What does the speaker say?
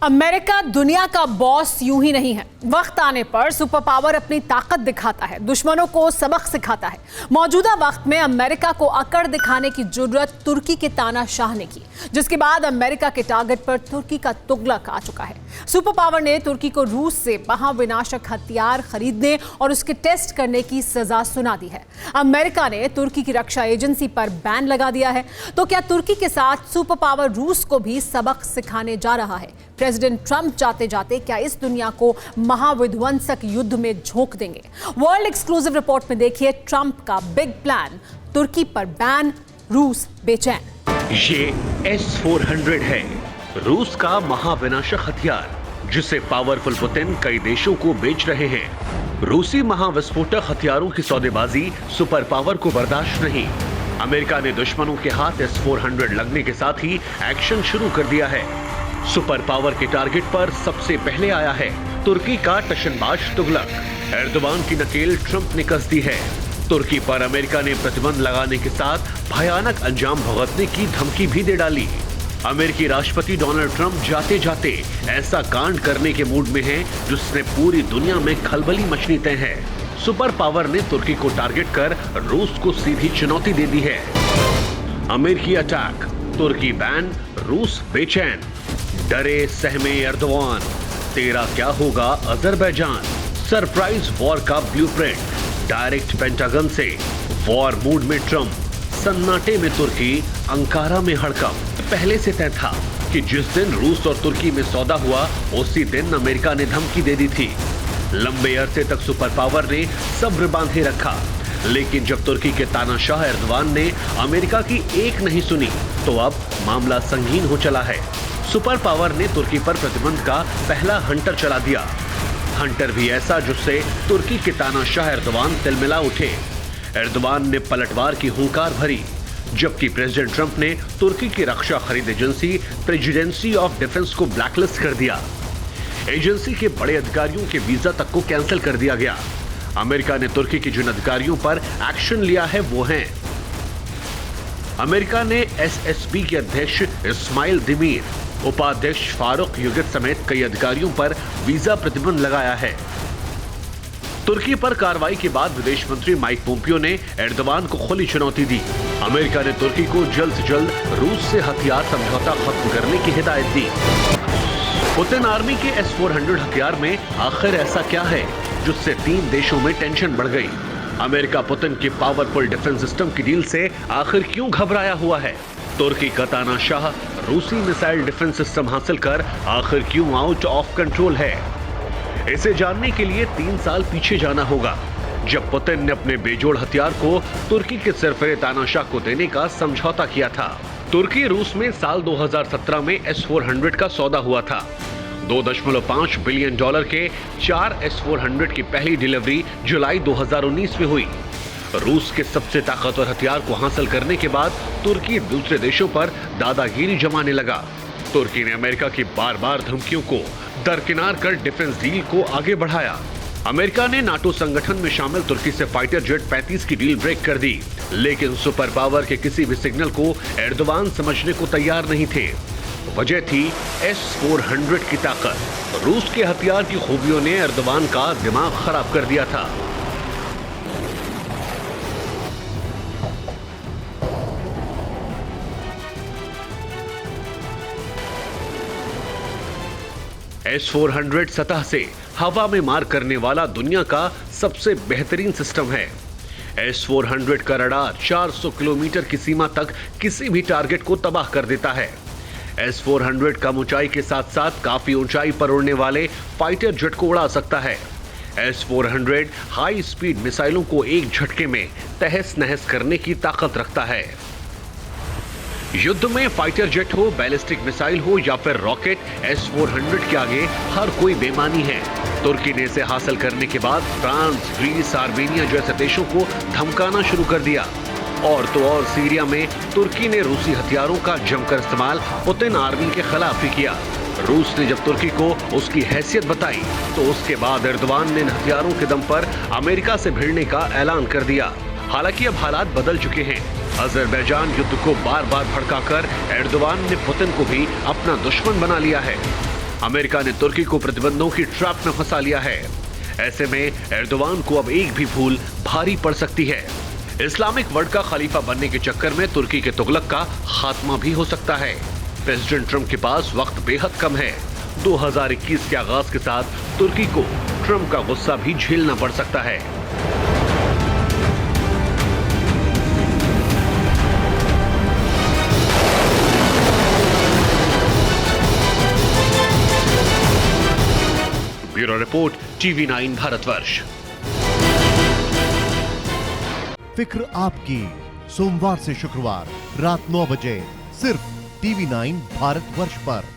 America दुनिया का boss यूं ही नहीं है। वक्त आने पर सुपर पावर अपनी ताकत दिखाता है, दुश्मनों को सबक सिखाता है। मौजूदा वक्त में अमेरिका को अकड़ दिखाने की जरूरत तुर्की के तानाशाह ने की, जिसके बाद अमेरिका के टारगेट पर तुर्की का तुगलक आ चुका है। सुपर पावर ने तुर्की को रूस से महाविनाशक हथियार खरीदने और उसके टेस्ट करने की सजा सुना दी है। अमेरिका ने तुर्की की रक्षा एजेंसी पर बैन लगा दिया है। तो क्या तुर्की के साथ सुपर पावर रूस को भी सबक सिखाने जा रहा है? प्रेसिडेंट ट्रंप जाते जाते क्या इस दुनिया को महाविध्वंसक युद्ध में झोंक देंगे? वर्ल्ड एक्सक्लूसिव रिपोर्ट में देखिए ट्रंप का बिग प्लान, तुर्की पर बैन, रूस बेचैन। ये S-400 है, रूस का महाविनाशक हथियार, जिसे पावरफुल पुतिन कई देशों को बेच रहे हैं। रूसी महाविस्फोटक हथियारों की सौदेबाजी सुपर पावर को बर्दाश्त नहीं। अमेरिका ने दुश्मनों के हाथ S-400 लगने के साथ ही एक्शन शुरू कर दिया है। सुपर पावर के टारगेट पर सबसे पहले आया है तुर्की का टशनबाज तुगलक। एर्दोगान की नकेल ट्रंप ने कस दी है। तुर्की पर अमेरिका ने प्रतिबंध लगाने के साथ भयानक अंजाम भुगतने की धमकी भी दे डाली। अमेरिकी राष्ट्रपति डोनाल्ड ट्रंप जाते जाते ऐसा कांड करने के मूड में हैं, जिसने पूरी दुनिया में खलबली मचनी तय है। सुपर पावर ने तुर्की को टारगेट कर रूस को सीधी चुनौती दे दी है। अमेरिकी अटैक, तुर्की बैन, रूस बेचैन। डरे सहमे एर्दोगान, तेरा क्या होगा अजरबैजान। सरप्राइज वॉर का ब्लूप्रिंट, डायरेक्ट पेंटागन से। वॉर मूड में ट्रंप, सन्नाटे में तुर्की, अंकारा में हड़कंप। पहले से तय था कि जिस दिन रूस और तुर्की में सौदा हुआ, उसी दिन अमेरिका ने धमकी दे दी थी। लंबे अरसे तक सुपर पावर ने सब्र बांधे रखा, लेकिन जब तुर्की के तानाशाह एर्दोगान ने अमेरिका की एक नहीं सुनी, तो अब मामला संगीन हो चला है। सुपर पावर ने तुर्की पर प्रतिबंध का पहला हंटर चला दिया। हंटर भी ऐसा जिससे तुर्की के तानाशाह एर्दोगान तिलमिला उठे। एर्दोगान ने पलटवार की हुंकार भरी, जबकि प्रेसिडेंट ट्रंप ने तुर्की की रक्षा खरीद एजेंसी प्रेसिडेंसी ऑफ डिफेंस को ब्लैकलिस्ट कर दिया। एजेंसी के बड़े अधिकारियों के वीजा तक को कैंसिल कर दिया गया। अमेरिका ने तुर्की के जिन अधिकारियों पर एक्शन लिया है वो हैं: अमेरिका ने SSB के अध्यक्ष इस्माइल दिमीर, उपाध्यक्ष फारूक युगित समेत कई अधिकारियों पर वीजा प्रतिबंध लगाया है। तुर्की पर कार्रवाई के बाद विदेश मंत्री माइक पोम्पियो ने एर्दोगान को खुली चुनौती दी। अमेरिका ने तुर्की को जल्द से जल्द रूस से हथियार समझौता खत्म करने की हिदायत दी। पुतिन आर्मी के S-400 हथियार में आखिर ऐसा क्या है जिससे 3 देशों में टेंशन बढ़ गई? अमेरिका पुतिन के पावरफुल डिफेंस सिस्टम की डील से आखिर क्यों घबराया हुआ है? तुर्की का तानाशाह रूसी मिसाइल डिफेंस सिस्टम हासिल कर आखिर क्यों आउट ऑफ कंट्रोल है? इसे जानने के लिए 3 साल पीछे जाना होगा, जब पुतिन ने अपने बेजोड़ हथियार को तुर्की के सरफरे तानाशाह को देने का समझौता किया था। तुर्की रूस में साल 2017 में S-400 का सौदा हुआ था। $2.5 बिलियन के 4 S-400 की पहली डिलीवरी जुलाई 2019 में हुई। रूस के सबसे ताकतवर हथियार को हासिल करने के बाद तुर्की दूसरे देशों पर दादागिरी जमाने लगा। तुर्की ने अमेरिका की बार-बार धमकियों को दरकिनार कर डिफेंस डील को आगे बढ़ाया। अमेरिका ने नाटो संगठन में शामिल तुर्की से फाइटर जेट 35 की डील ब्रेक कर दी, लेकिन सुपर पावर के किसी भी सिग्नल को एर्दोगान समझने को तैयार नहीं थे। वजह थी S-400 की ताकत। रूस के हथियार की खूबियों ने एर्दोगान का दिमाग खराब कर दिया था। S-400 सतह से हवा में मार करने वाला दुनिया का सबसे बेहतरीन सिस्टम है। S-400 का रडार 400 किलोमीटर की सीमा तक किसी भी टारगेट को तबाह कर देता है। S-400 कम ऊंचाई के साथ साथ काफी ऊंचाई पर उड़ने वाले फाइटर जेट को उड़ा सकता है। S-400 हाई स्पीड मिसाइलों को एक झटके में तहस नहस करने की ताकत रखता है। युद्ध में फाइटर जेट हो, बैलिस्टिक मिसाइल हो या फिर रॉकेट, S-400 के आगे हर कोई बेमानी है। तुर्की ने इसे हासिल करने के बाद फ्रांस, ग्रीस, आर्मेनिया जैसे देशों को धमकाना शुरू कर दिया। और तो और सीरिया में तुर्की ने रूसी हथियारों का जमकर इस्तेमाल पुतिन आर्मी के खिलाफ ही किया। रूस ने जब तुर्की को उसकी हैसियत बताई, तो उसके बाद एर्दोगान ने इन हथियारों के दम पर अमेरिका से भिड़ने का ऐलान कर दिया। हालांकि अब हालात बदल चुके हैं। अजरबैजान युद्ध को बार बार भड़काकर एर्दोगान ने पुतिन को भी अपना दुश्मन बना लिया है। अमेरिका ने तुर्की को प्रतिबंधों की ट्रैप में फंसा लिया है। ऐसे में एर्दोगान को अब एक भी भूल भारी पड़ सकती है। इस्लामिक वर्ल्ड का खलीफा बनने के चक्कर में तुर्की के तुगलक का खात्मा भी हो सकता है। प्रेसिडेंट ट्रंप के पास वक्त बेहद कम है। 2021 के आगाज के साथ तुर्की को ट्रंप का गुस्सा भी झेलना पड़ सकता है। Bureau report, TV9 Bharatvarsh. फिक्र आपकी, सोमवार से शुक्रवार रात 9 बजे सिर्फ TV9 भारतवर्ष पर।